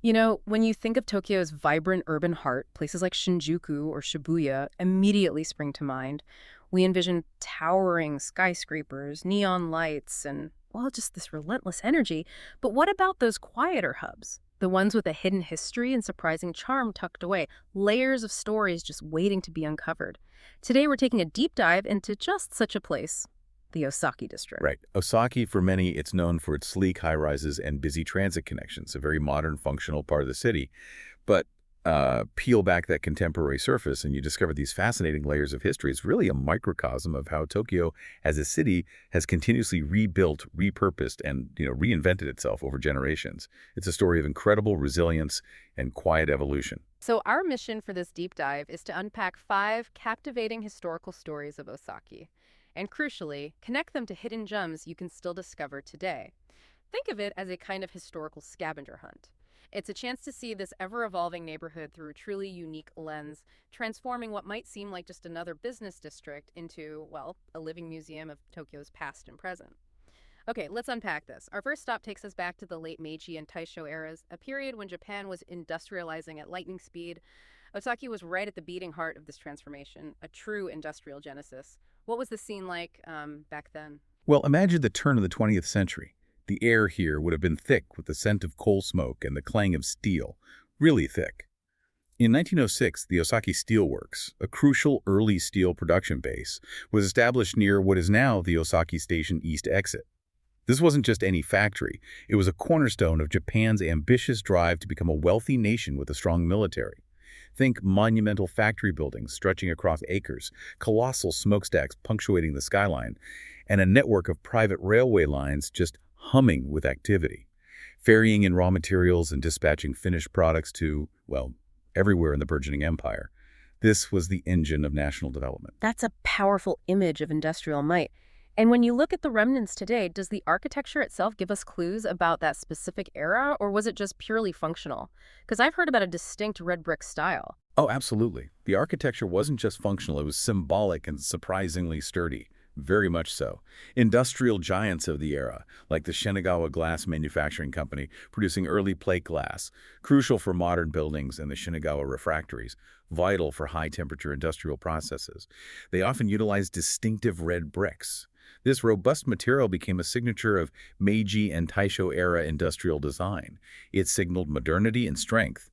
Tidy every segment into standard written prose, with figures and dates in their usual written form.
You know, when you think of Tokyo's vibrant urban heart, places like Shinjuku or Shibuya immediately spring to mind. We envision towering skyscrapers, neon lights, and, well, just this relentless energy. But what about those quieter hubs? The ones with a hidden history and surprising charm tucked away, layers of stories just waiting to be uncovered. Today, we're taking a deep dive into just such a place, the Osaki district. Right. Osaki, for many, it's known for its sleek high-rises and busy transit connections, a very modern, functional part of the city. But peel back that contemporary surface and you discover these fascinating layers of history. It's really a microcosm of how Tokyo, as a city, has continuously rebuilt, repurposed, and reinvented itself over generations. It's a story of incredible resilience and quiet evolution. So, our mission for this deep dive is to unpack 5 captivating historical stories of Osaki, and crucially, connect them to hidden gems you can still discover today. Think of it as a kind of historical scavenger hunt. It's a chance to see this ever evolving neighborhood through a truly unique lens, transforming what might seem like just another business district into, well, a living museum of Tokyo's past and present. Okay, let's unpack this. Our first stop takes us back to the late Meiji and Taisho eras, a period when Japan was industrializing at lightning speed. Osaki was right at the beating heart of this transformation, a true industrial genesis. What was the scene like back then? Well, imagine the turn of the 20th century. The air here would have been thick with the scent of coal smoke and the clang of steel, really thick. In 1906, the Osaki Steel Works, a crucial early steel production base, was established near what is now the Osaki Station East Exit. This wasn't just any factory. It was a cornerstone of Japan's ambitious drive to become a wealthy nation with a strong military. Think monumental factory buildings stretching across acres, colossal smokestacks punctuating the skyline, and a network of private railway lines just humming with activity, ferrying in raw materials and dispatching finished products to, well, everywhere in the burgeoning empire. This was the engine of national development. That's a powerful image of industrial might. And when you look at the remnants today, does the architecture itself give us clues about that specific era, or was it just purely functional? Because I've heard about a distinct red brick style. Oh, absolutely. The architecture wasn't just functional, it was symbolic and surprisingly sturdy. Very much so. Industrial giants of the era, like the Shinagawa Glass Manufacturing Company, producing early plate glass, crucial for modern buildings, and the Shinagawa refractories, vital for high-temperature industrial processes. They often utilized distinctive red bricks. This robust material became a signature of Meiji and Taisho-era industrial design. It signaled modernity and strength.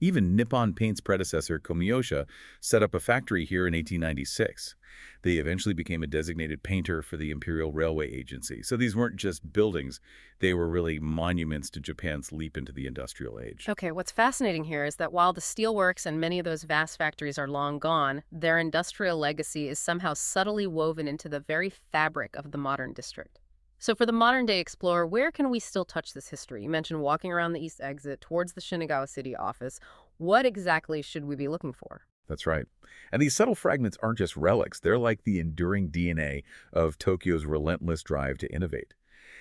Even Nippon Paint's predecessor, Komiyosha, set up a factory here in 1896. They eventually became a designated painter for the Imperial Railway Agency. So these weren't just buildings, they were really monuments to Japan's leap into the industrial age. Okay, what's fascinating here is that while the steelworks and many of those vast factories are long gone, their industrial legacy is somehow subtly woven into the very fabric of the modern district. So for the modern day explorer, where can we still touch this history? You mentioned walking around the east exit towards the Shinagawa city office. What exactly should we be looking for? That's right. And these subtle fragments aren't just relics, they're like the enduring DNA of Tokyo's relentless drive to innovate.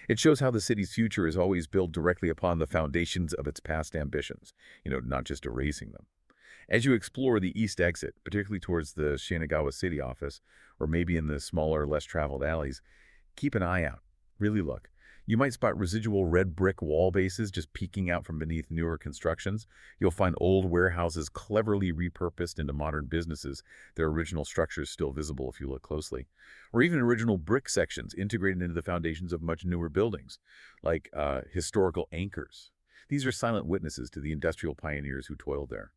It shows how the city's future is always built directly upon the foundations of its past ambitions, not just erasing them. As you explore the east exit, particularly towards the Shinagawa city office, or maybe in the smaller, less traveled alleys, keep an eye out. Really look. You might spot residual red brick wall bases just peeking out from beneath newer constructions. You'll find old warehouses cleverly repurposed into modern businesses, their original structures still visible if you look closely. Or even original brick sections integrated into the foundations of much newer buildings, like historical anchors. These are silent witnesses to the industrial pioneers who toiled there.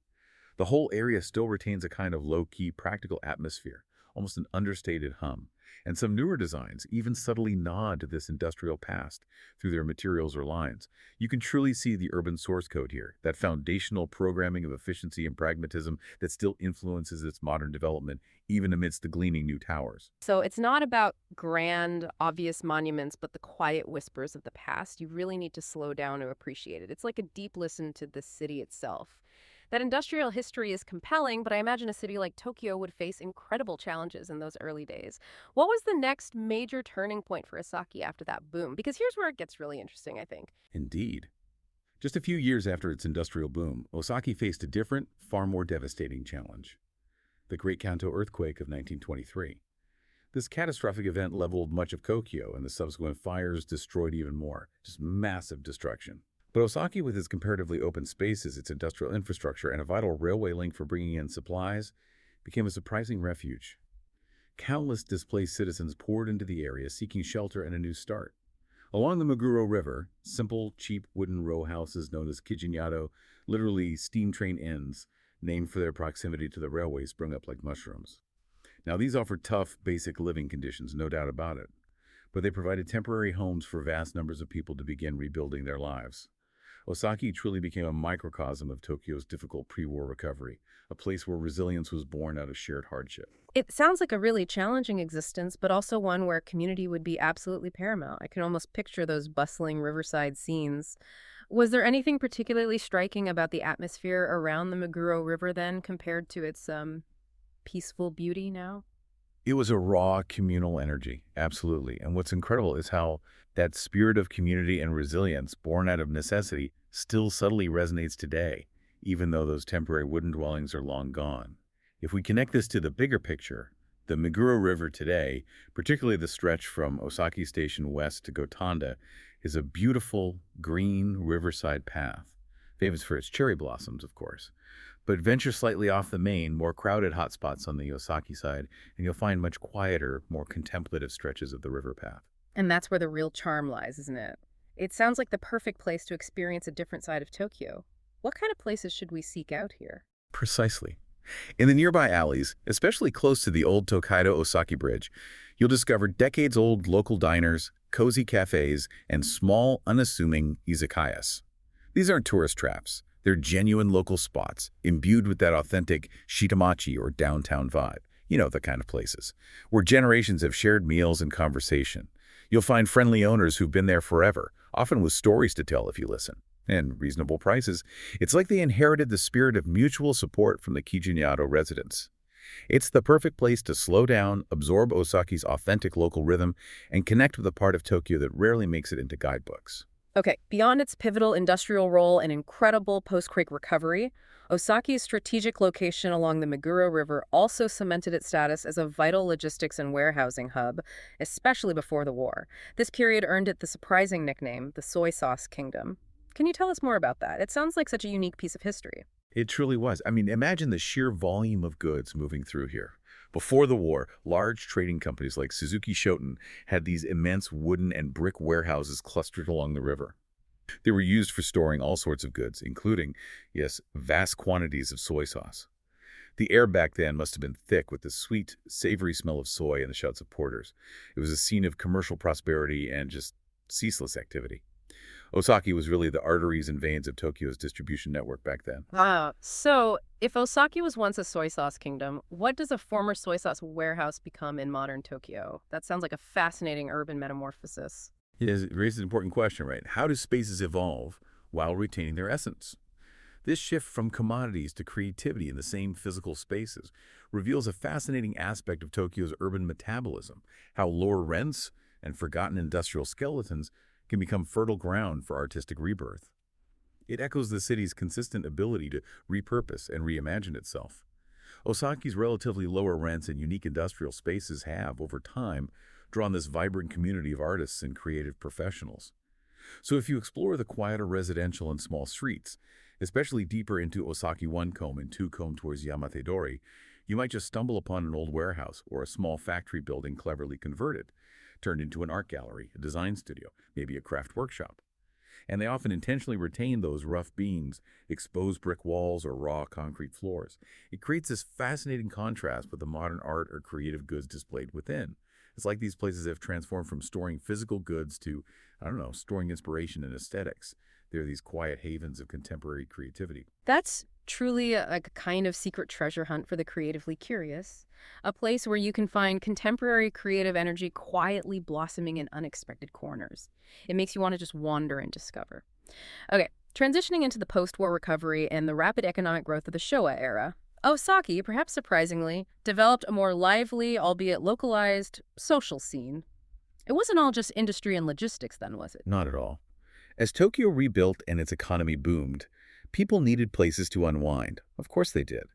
The whole area still retains a kind of low-key, practical atmosphere, almost an understated hum. And some newer designs even subtly nod to this industrial past through their materials or lines. You can truly see the urban source code here, that foundational programming of efficiency and pragmatism that still influences its modern development, even amidst the gleaming new towers. So it's not about grand, obvious monuments, but the quiet whispers of the past. You really need to slow down to appreciate it. It's like a deep listen to the city itself. That industrial history is compelling, but I imagine a city like Tokyo would face incredible challenges in those early days. What was the next major turning point for Osaki after that boom? Because here's where it gets really interesting, I think. Indeed. Just a few years after its industrial boom, Osaki faced a different, far more devastating challenge: the Great Kanto earthquake of 1923. This catastrophic event leveled much of Tokyo, and the subsequent fires destroyed even more. Just massive destruction. But Osaki, with its comparatively open spaces, its industrial infrastructure, and a vital railway link for bringing in supplies, became a surprising refuge. Countless displaced citizens poured into the area seeking shelter and a new start. Along the Meguro River, simple, cheap wooden row houses known as kijinyato, literally steam train inns, named for their proximity to the railway, sprung up like mushrooms. Now, these offered tough, basic living conditions, no doubt about it, but they provided temporary homes for vast numbers of people to begin rebuilding their lives. Ōsaki truly became a microcosm of Tokyo's difficult pre-war recovery, a place where resilience was born out of shared hardship. It sounds like a really challenging existence, but also one where community would be absolutely paramount. I can almost picture those bustling riverside scenes. Was there anything particularly striking about the atmosphere around the Meguro River then compared to its peaceful beauty now? It was a raw communal energy, absolutely. And what's incredible is how that spirit of community and resilience, born out of necessity, still subtly resonates today, even though those temporary wooden dwellings are long gone. If we connect this to the bigger picture, the Meguro River today, particularly the stretch from Osaki Station West to Gotanda, is a beautiful, green riverside path, famous for its cherry blossoms, of course. But venture slightly off the main, more crowded hotspots on the Osaki side, and you'll find much quieter, more contemplative stretches of the river path. And that's where the real charm lies, isn't it? It sounds like the perfect place to experience a different side of Tokyo. What kind of places should we seek out here? Precisely. In the nearby alleys, especially close to the old Tokaido Osaki Bridge, you'll discover decades-old local diners, cozy cafes, and small, unassuming izakayas. These aren't tourist traps. They're genuine local spots, imbued with that authentic shitamachi or downtown vibe. You know, the kind of places where generations have shared meals and conversation. You'll find friendly owners who've been there forever, often with stories to tell if you listen. And reasonable prices. It's like they inherited the spirit of mutual support from the Kijinyato residents. It's the perfect place to slow down, absorb Osaki's authentic local rhythm, and connect with a part of Tokyo that rarely makes it into guidebooks. Okay, beyond its pivotal industrial role and incredible post-quake recovery, Osaki's strategic location along the Meguro River also cemented its status as a vital logistics and warehousing hub, especially before the war. This period earned it the surprising nickname, the Soy Sauce Kingdom. Can you tell us more about that? It sounds like such a unique piece of history. It truly was. I mean, imagine the sheer volume of goods moving through here. Before the war, large trading companies like Suzuki Shoten had these immense wooden and brick warehouses clustered along the river. They were used for storing all sorts of goods, including, yes, vast quantities of soy sauce. The air back then must have been thick with the sweet, savory smell of soy and the shouts of porters. It was a scene of commercial prosperity and just ceaseless activity. Ōsaki was really the arteries and veins of Tokyo's distribution network back then. So if Osaki was once a soy sauce kingdom, what does a former soy sauce warehouse become in modern Tokyo? That sounds like a fascinating urban metamorphosis. It raises an important question, right? How do spaces evolve while retaining their essence? This shift from commodities to creativity in the same physical spaces reveals a fascinating aspect of Tokyo's urban metabolism, how lower rents and forgotten industrial skeletons can become fertile ground for artistic rebirth. It echoes the city's consistent ability to repurpose and reimagine itself. Osaki's relatively lower rents and unique industrial spaces have, over time, drawn this vibrant community of artists and creative professionals. So if you explore the quieter residential and small streets, especially deeper into Ōsaki 1-kome and 2-kome towards Yamate-dori, you might just stumble upon an old warehouse or a small factory building cleverly converted, turned into an art gallery, a design studio, maybe a craft workshop. And they often intentionally retain those rough beams, exposed brick walls, or raw concrete floors. It creates this fascinating contrast with the modern art or creative goods displayed within. It's like these places have transformed from storing physical goods to, storing inspiration and aesthetics. They're these quiet havens of contemporary creativity. That's truly a kind of secret treasure hunt for the creatively curious. A place where you can find contemporary creative energy quietly blossoming in unexpected corners. It makes you want to just wander and discover. Okay, transitioning into the post-war recovery and the rapid economic growth of the Showa era, Ōsaki, perhaps surprisingly, developed a more lively, albeit localized, social scene. It wasn't all just industry and logistics then, was it? Not at all. As Tokyo rebuilt and its economy boomed, people needed places to unwind. Of course they did.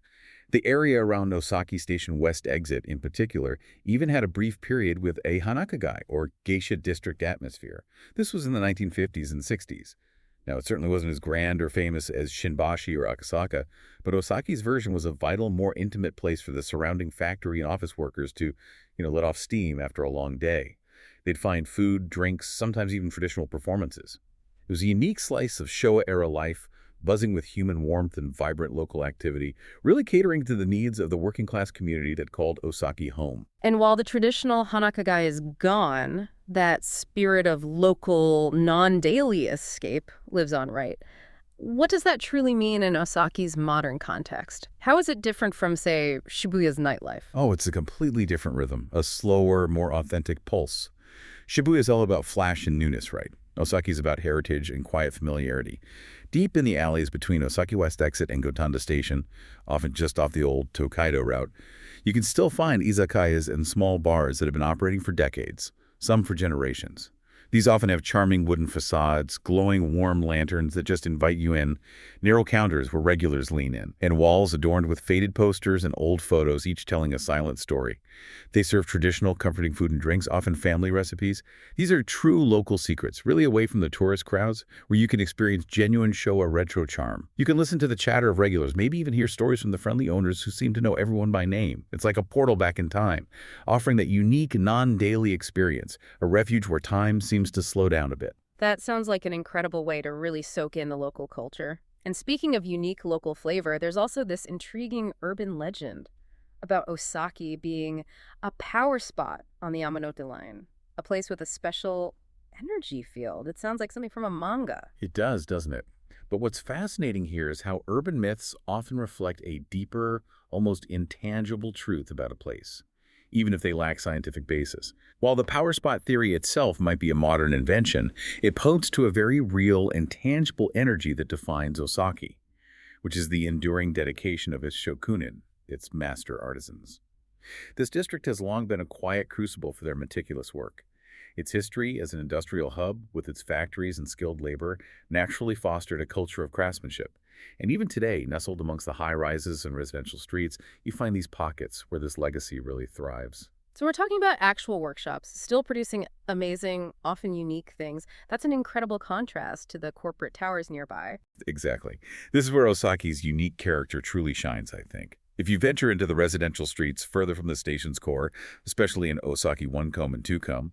The area around Osaki Station West Exit, in particular, even had a brief period with a hanakagai, or geisha district atmosphere. This was in the 1950s and 60s. Now, it certainly wasn't as grand or famous as Shinbashi or Akasaka, but Osaki's version was a vital, more intimate place for the surrounding factory and office workers to, let off steam after a long day. They'd find food, drinks, sometimes even traditional performances. It was a unique slice of Showa-era life, buzzing with human warmth and vibrant local activity, really catering to the needs of the working-class community that called Ōsaki home. And while the traditional Hanakagai is gone, that spirit of local, non-daily escape lives on, right? What does that truly mean in Osaki's modern context? How is it different from, say, Shibuya's nightlife? Oh, it's a completely different rhythm, a slower, more authentic pulse. Shibuya is all about flash and newness, right? Osaki's about heritage and quiet familiarity. Deep in the alleys between Osaki West Exit and Gotanda Station, often just off the old Tokaido route, you can still find izakayas and small bars that have been operating for decades, some for generations. These often have charming wooden facades, glowing warm lanterns that just invite you in, narrow counters where regulars lean in, and walls adorned with faded posters and old photos, each telling a silent story. They serve traditional, comforting food and drinks, often family recipes. These are true local secrets, really away from the tourist crowds, where you can experience genuine Showa retro charm. You can listen to the chatter of regulars, maybe even hear stories from the friendly owners who seem to know everyone by name. It's like a portal back in time, offering that unique, non-daily experience, a refuge where time seems to slow down a bit. That sounds like an incredible way to really soak in the local culture. And speaking of unique local flavor, there's also this intriguing urban legend about Ōsaki being a power spot on the Yamanote line, a place with a special energy field. It sounds like something from a manga. It does, doesn't it? But what's fascinating here is how urban myths often reflect a deeper, almost intangible truth about a place, even if they lack scientific basis. While the power spot theory itself might be a modern invention, it points to a very real and tangible energy that defines Ōsaki, which is the enduring dedication of its shokunin, its master artisans. This district has long been a quiet crucible for their meticulous work. Its history as an industrial hub, with its factories and skilled labor, naturally fostered a culture of craftsmanship. And even today, nestled amongst the high-rises and residential streets, you find these pockets where this legacy really thrives. So we're talking about actual workshops, still producing amazing, often unique things. That's an incredible contrast to the corporate towers nearby. Exactly. This is where Osaki's unique character truly shines, I think. If you venture into the residential streets further from the station's core, especially in Ōsaki 1-come and 2-come,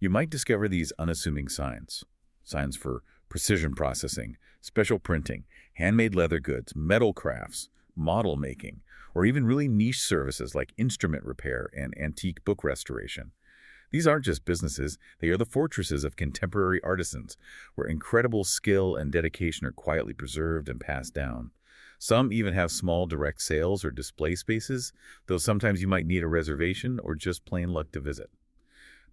you might discover these unassuming signs. Signs for precision processing, special printing, handmade leather goods, metal crafts, model making, or even really niche services like instrument repair and antique book restoration. These aren't just businesses, they are the fortresses of contemporary artisans, where incredible skill and dedication are quietly preserved and passed down. Some even have small direct sales or display spaces, though sometimes you might need a reservation or just plain luck to visit.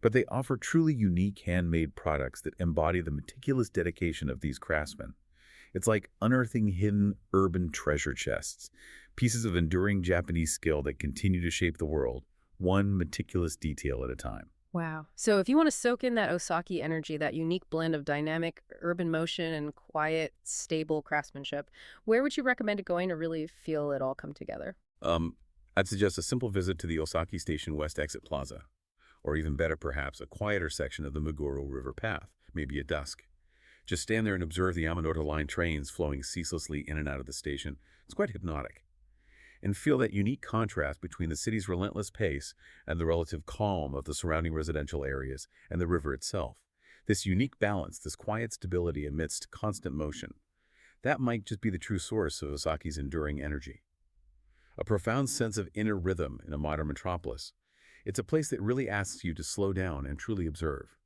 But they offer truly unique handmade products that embody the meticulous dedication of these craftsmen. It's like unearthing hidden urban treasure chests, pieces of enduring Japanese skill that continue to shape the world, one meticulous detail at a time. Wow. So if you want to soak in that Ōsaki energy, that unique blend of dynamic urban motion and quiet, stable craftsmanship, where would you recommend going to really feel it all come together? I'd suggest a simple visit to the Osaki Station West Exit Plaza, or even better perhaps, a quieter section of the Meguro River Path, maybe at dusk. Just stand there and observe the Yamanote Line trains flowing ceaselessly in and out of the station. It's quite hypnotic. And feel that unique contrast between the city's relentless pace and the relative calm of the surrounding residential areas and the river itself. This unique balance, this quiet stability amidst constant motion, that might just be the true source of Osaki's enduring energy. A profound sense of inner rhythm in a modern metropolis. It's a place that really asks you to slow down and truly observe.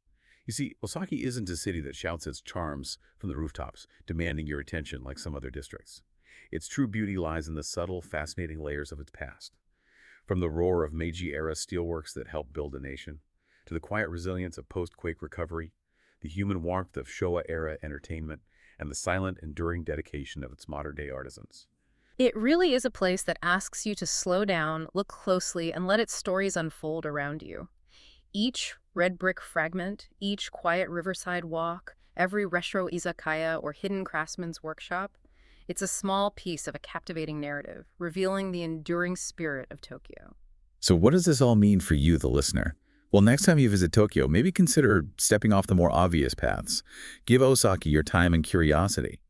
You see, Ōsaki isn't a city that shouts its charms from the rooftops, demanding your attention like some other districts. Its true beauty lies in the subtle, fascinating layers of its past. From the roar of Meiji-era steelworks that helped build a nation, to the quiet resilience of post-quake recovery, the human warmth of Showa-era entertainment, and the silent, enduring dedication of its modern-day artisans. It really is a place that asks you to slow down, look closely, and let its stories unfold around you. Each red brick fragment, each quiet riverside walk, every retro izakaya or hidden craftsman's workshop, it's a small piece of a captivating narrative, revealing the enduring spirit of Tokyo. So what does this all mean for you, the listener? Well, next time you visit Tokyo, maybe consider stepping off the more obvious paths. Give Osaki your time and curiosity.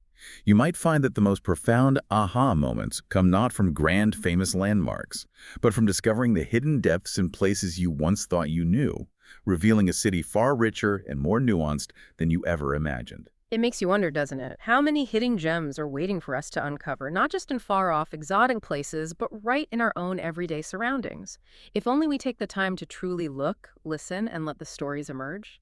You might find that the most profound aha moments come not from grand, famous landmarks, but from discovering the hidden depths in places you once thought you knew, revealing a city far richer and more nuanced than you ever imagined. It makes you wonder, doesn't it? How many hidden gems are waiting for us to uncover, not just in far-off, exotic places, but right in our own everyday surroundings? If only we take the time to truly look, listen, and let the stories emerge.